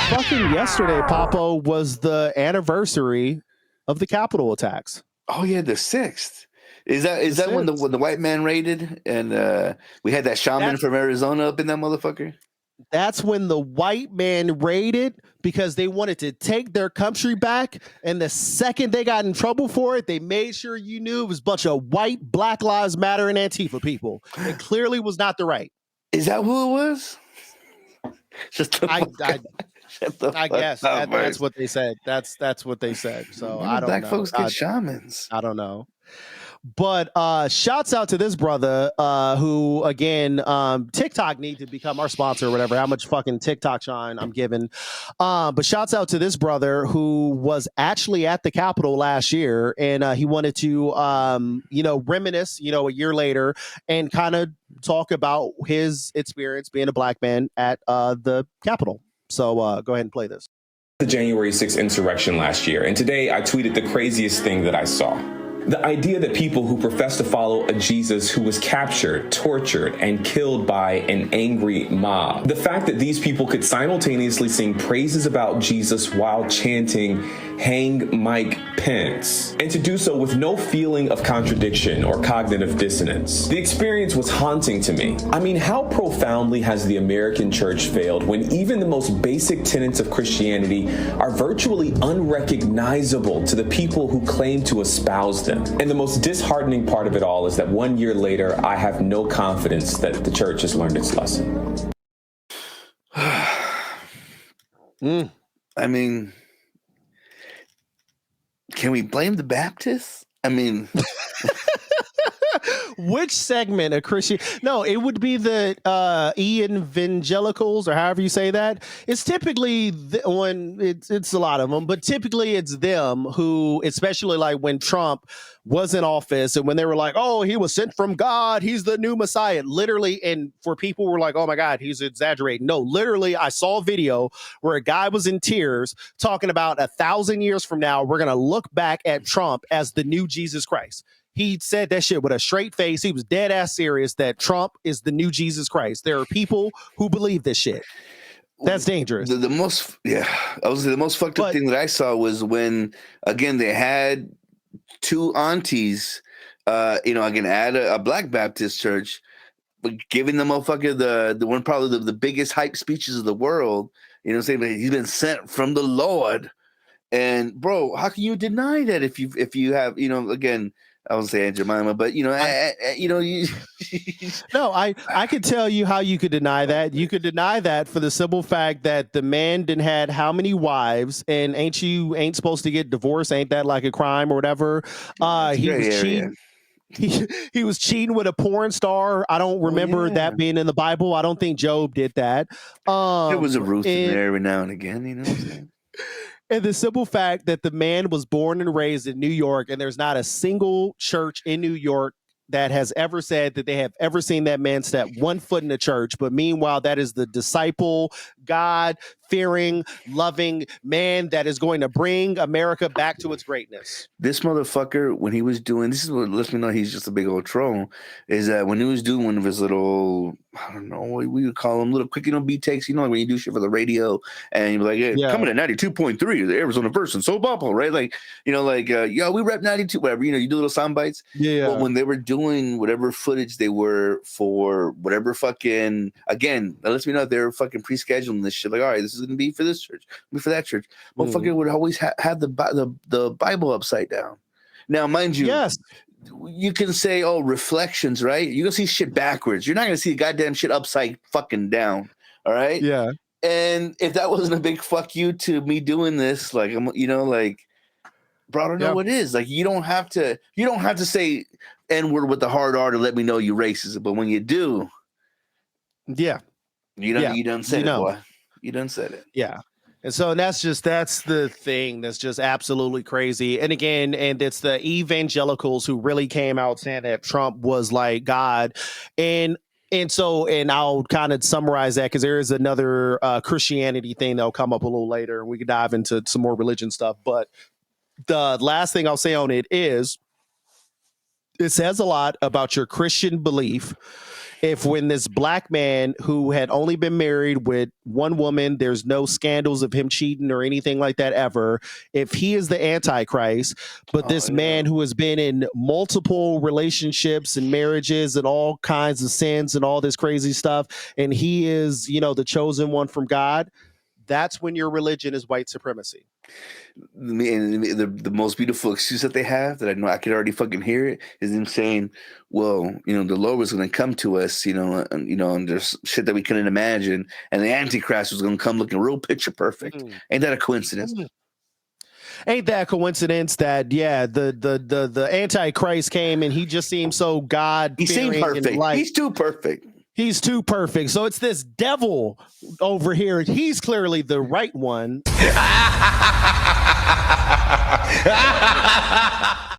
Fucking yesterday, Papo, was the anniversary of the Capitol attacks. Oh yeah, the 6th. Is that when the white man raided and we had that shaman from Arizona up in that motherfucker? That's when the white man raided because they wanted to take their country back. And the second they got in trouble for it, they made sure you knew it was a bunch of white Black Lives Matter and Antifa people. It clearly was not the right. Is that who it was? I guess that's what they said. That's what they said. So I don't know. Black folks get shamans. I don't know. But shouts out to this brother who, again, TikTok need to become our sponsor or whatever. How much fucking TikTok shine I'm giving. But shouts out to this brother who was actually at the Capitol last year, and he wanted to, reminisce, a year later, and kind of talk about his experience being a black man at the Capitol. So go ahead and play this. The January 6th insurrection last year, and today I tweeted the craziest thing that I saw. The idea that people who profess to follow a Jesus who was captured, tortured, and killed by an angry mob. The fact that these people could simultaneously sing praises about Jesus while chanting, "Hang Mike Pence," and to do so with no feeling of contradiction or cognitive dissonance. The experience was haunting to me. I mean, how profoundly has the American church failed when even the most basic tenets of Christianity are virtually unrecognizable to the people who claim to espouse them? And the most disheartening part of it all is that 1 year later, I have no confidence that the church has learned its lesson. I mean, can we blame the Baptists? I mean... Which segment of Christian? No, it would be the evangelicals, or however you say that. It's typically it's a lot of them, but typically it's them who, especially like when Trump was in office and when they were like, "Oh, he was sent from God, he's the new Messiah." Literally, and for people who were like, "Oh my God, he's exaggerating." No, literally, I saw a video where a guy was in tears talking about 1,000 years from now, we're gonna look back at Trump as the new Jesus Christ. He said that shit with a straight face. He was dead ass serious that Trump is the new Jesus Christ. There are people who believe this shit. That's dangerous. The most fucked up thing that I saw was when, again, they had two aunties, again, at a Black Baptist church, but giving the motherfucker the one, probably the biggest hype speeches of the world, saying he's been sent from the Lord. And bro, how can you deny that if you have, again, I won't say Aunt Jemima, but you. No, I could tell you how you could deny that. You could deny that for the simple fact that the man didn't had how many wives, and ain't supposed to get divorced? Ain't that like a crime or whatever? He was cheating. He was cheating with a porn star. I don't remember that being in the Bible. I don't think Job did that. There was a rooster there every now and again. You know what I'm saying? And the simple fact that the man was born and raised in New York, and there's not a single church in New York that has ever said that they have ever seen that man step one foot in a church. But meanwhile, that is the disciple, God-fearing, loving man that is going to bring America back to its greatness. This motherfucker, when he was doing, this is what lets me know he's just a big old troll, is that when he was doing one of his little, I don't know what we would call them, little quick, beat takes, like when you do shit for the radio, and you're like, coming at 92.3, the Arizona Person, so bumble, right? Like, yo, we rep 92, whatever, you do little sound bites. Yeah. But when they were doing whatever footage they were for whatever fucking, again, that lets me know they were fucking pre-scheduling this shit. Like, all right, this is gonna be for this church, be for that church. Motherfucker would always have the Bible upside down. Now, mind you, yes, you can say, "Oh, reflections," right? You gonna see shit backwards. You're not gonna see goddamn shit upside fucking down. All right. Yeah. And if that wasn't a big fuck you to me doing this, like I'm, bro, I don't know what it is. Like you don't have to say N-word with the hard R to let me know you racist. But when you do, you done said it, boy. You done said it. Yeah. And so that's the thing that's just absolutely crazy. And again, and it's the evangelicals who really came out saying that Trump was like God. And I'll kind of summarize that because there is another Christianity thing that'll come up a little later. We could dive into some more religion stuff. But the last thing I'll say on it is it says a lot about your Christian belief if when this black man who had only been married with one woman, there's no scandals of him cheating or anything like that ever, if he is the Antichrist, but this man who has been in multiple relationships and marriages and all kinds of sins and all this crazy stuff, and he is, the chosen one from God, that's when your religion is white supremacy. And the most beautiful excuse that they have, that I know I could already fucking hear it, is them saying, well, the Lord was going to come to us, and there's shit that we couldn't imagine, and the Antichrist was going to come looking real picture perfect. Ain't that a coincidence? Ain't that a coincidence that the Antichrist came and he just seemed so God? He seemed perfect. He's too perfect. He's too perfect. So it's this devil over here. He's clearly the right one.